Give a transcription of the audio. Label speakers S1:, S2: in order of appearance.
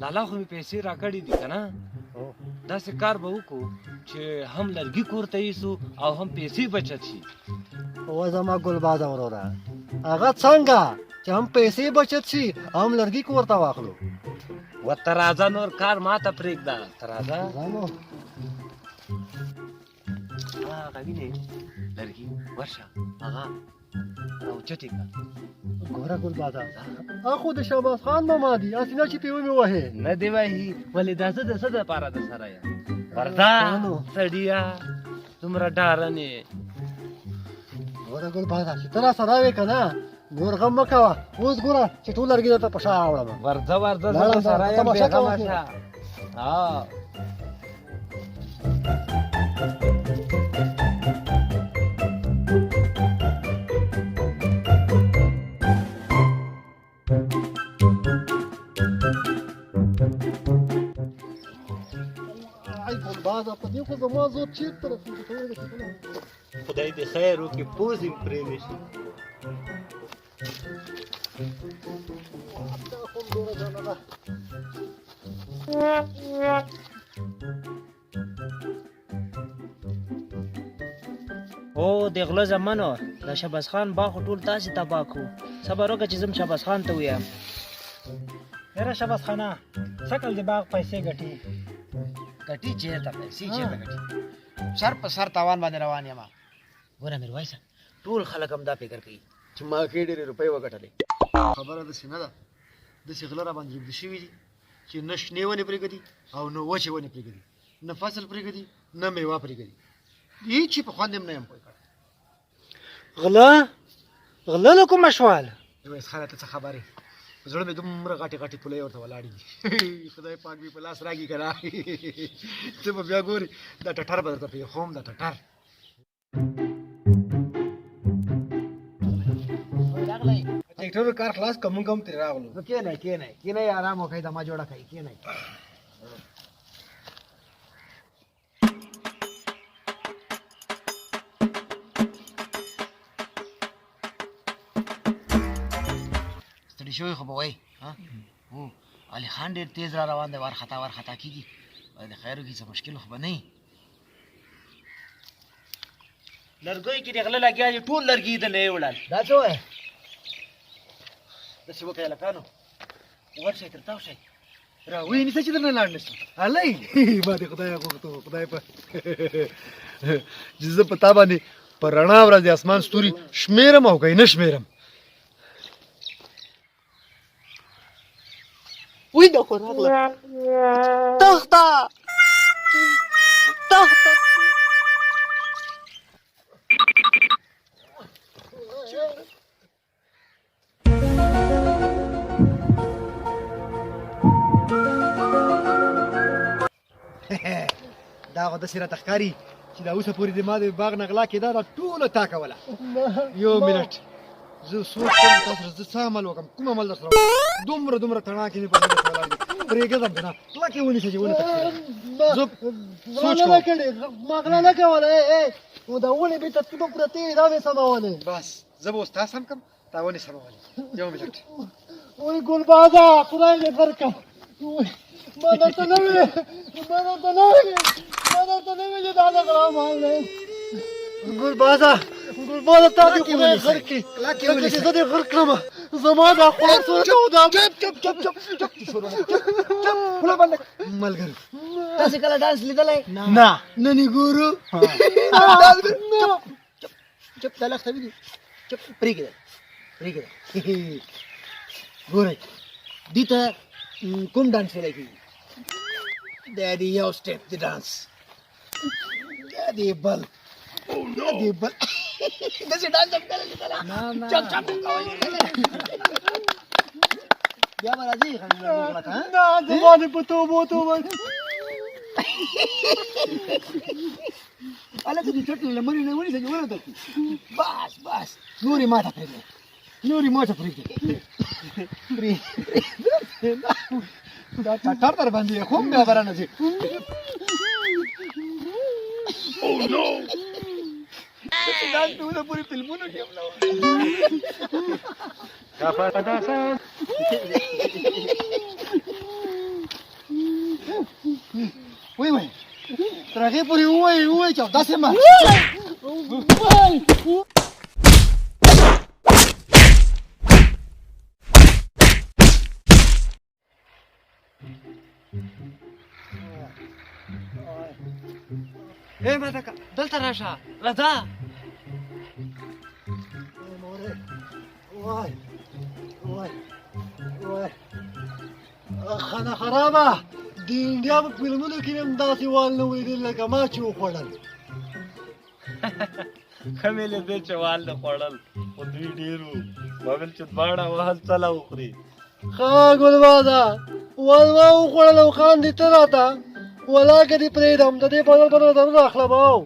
S1: لالا خو مې پیسې راکړې دي که نه داسې کار به وکړو چې هم لرګي کور ته یوسو او هم پیسې بچت شي
S2: و زما ګلبازه وروره هغه څنګه چې هم پیسې بچت شي هم لرګي کور ته واخلو
S1: ورته راځه نور کار ما ته پرېږده ته راځه هغه وینې لرګي ورشه هغه راوچتې کړه
S2: ګوره ګلبازه اخو د شهباز خان ماما دي هسې نه چې پې ومې وهې
S1: نه دې وهي ولې دا زه د څه دپاره د سره یم ورځه سړیه دومره ډارن یې
S2: ګوره ګلبازه چې ته راسره وې که نه نور غم مه کوه اوس ګوره چې ټول لرګي درته په شا راوړم
S1: ورځه زه د سره یم بېغمه شه
S2: ګلبازه په دې خو زما زور چېرته رسېږي
S1: خدای دې خیر وکړي پوز یې پرې نه شي
S3: او د غله زمانو د شهباز خان باغ ټول تاسې تباه کړو صبر وکړه چې زم شهباز خان ته ووایم
S4: یاره شهباز خانه څکل د باغ پیسې ګټي
S3: ګټي چېرته پیسې چېرته ګټي
S4: سر په سر تاوان باندې روان یم
S3: ګوره میرویسه ټول خلک هم دا فکر کوي
S2: چې ما کې ډېرې روپۍ وګټلې خبره داسې نه ده داسې غله را باندې روږدي شوي دي چې نه شنې ونې پرېږدي او نه وچې ونې پرېږدي نه فصل پرېږدي نه میوه پرېږدي هېڅ شي په خوند هم نه یم پوه کړی
S4: غله له کومه شوال
S2: میرویس خانه ته څه خبرې په زړه مې دومره غټې غټې پولۍ ورته ولاړې دي خدای پاک مې په لاس راکړي که نه ته به بیا ګورې دا ټټر به درته پرېښوم دا ټټر ټیکټر کار خلاص که مونږ هم ترې راغلو نو کېنئ ارام وکئ دمه جوړه کوي کېنئ
S3: ستړي شوي خو به وایي علي خان ډېر تېز را روان دی وارخطا کېږي باید د خیر وکړي څه مشکل خو به نه وي لرګیو کې د غله لګیا دي ټول لرګي د نه یې وړل
S2: دا څه وایې
S3: داسې وکړئ هلکانو ورشئ تر تاو شئ
S2: را ونیسه چې درنه لاړ نه شي هلئ ما دې خدای غوښتو خدای په چې زه په تا باندې په رڼا ورځ د اسمان ستوري شمېرم او که یې نه شمېرم
S3: وای دا خو راغله تخته
S2: دا خو داسې راته ښکاري چې دا اوسه پورې د ما د باغ نه غلا کېده دا ټوله تا کوله یو منټ زه سوچ کوم تاسو سره زه څه عمل وکړم کوم عمل در سره دومره تڼاکې مې په زړه کې ولاړ دي پرېږدم که نه کلکې ونیسه چې ونه تښتېږم زه سوچ کوم ما غلا نه کوله نو دا ونې بې ترتیبه پرتې دا مې سمولې بس زه به اوس تا سم کړم تا ونې سمولې یو منټ وای ګلبازه خدای دې درکړه ما درته نه ویلې چې دا د غلا مال دی ګلبازه تا دې خو دې غر کړي لکه چې زه دې غر کړم زما دا خوله څونه وده چپ خوله بنده ملګرو
S3: تاسې کله ډانس لیدلی
S2: نه ننې ګورو
S3: چپ دا لښته وي دي چپ پرېږده
S2: ګورئ دې ته کوم ډانس ویلی کېږي دا دې یو سټپ د ډانس دا دې بل
S3: داسې ډانس هم کله لیدلی چپ کوئ
S2: بیا به راځي نه زما دې په توبو هلکه دې چټ له منې نه ونیسه چې ونه درکړي بس نورې ماته پرېږدئ دا ټټر در باندې یې خوب بیا به رانه ځي دا ټوله پورې فلمونو کې هم وای تر هغې پورې ووایې چې اوداسې مه
S1: اے مدکه دلته راشه راځه
S2: خانه خرابه د انډیا په فلمونو کې هم داسې وال نه ولیدل لکه ما چې وخوړل
S1: ښه مې لیدې چې وال نه خوړل خو دوی ډېر وو ما ویل چې دواړه وهل څله وخوري
S2: ښه ګلبازه وال ما وخوړل او خاندې ته راته ولاکه دې پرېږدم د دې بدل به نظرونه اخلم او